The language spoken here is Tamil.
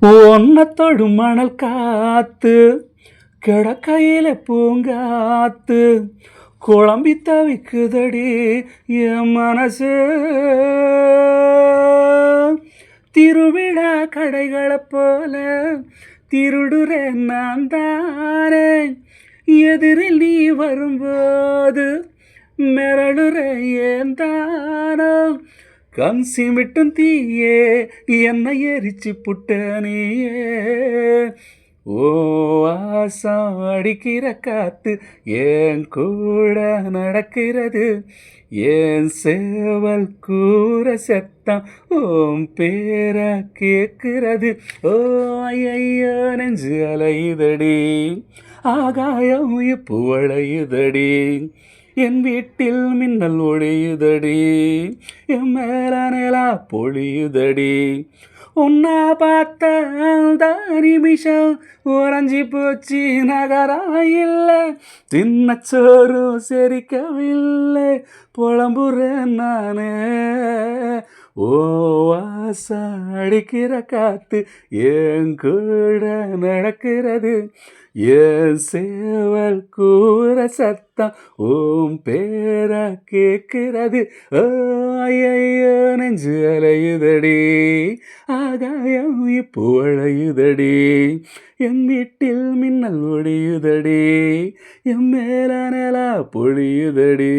ஒன்னத்தொடு மணல் காத்து கிடக்கையில பூங்காத்து குழம்பி தவிக்குதடி என் மனசு. திருவிழா கடைகளை போல திருடுறேன் நான் தானே, எதிரில் நீ வரும்போது மிரளுற ஏன் தானோ. கண் சிமிட்டும் தீயே என்னை எரிச்சு புட்ட நீயே. ஓ ஆசம் அடிக்கிற காத்து ஏன் கூட நடக்கிறது, ஏன் சேவல் கூற சத்தம் ஓம் பேர கேட்கிறது. ஓ ஐயோ நெஞ்சு அலையுதடி, ஆகாயம் இப்போ வளையுதடி, என் வீட்டில் மின்னல் ஒழியுதடி, என் மேல நிலா பொழியுதடி. உன்னா பார்த்த அந்த நிமிஷம் உறைஞ்சி போச்சு நகரம் இல்லை, தின்னச்சோறும் செரிக்கவில்லை புலம்புறேன் நானே. ஓ வாசம் அடிக்கிற காத்து என் கூட நடக்கிறது, என் சேவல் கூற சத்தம் ஓம் பேர கேட்கிறது. ஓ ஐயோ நெஞ்சு அலையுதடி, ஆகாயம் இப்போ அழையுதடி, என் வீட்டில் மின்னல் ஒடியுதடி, என் மேல நிலா பொழியுதடி.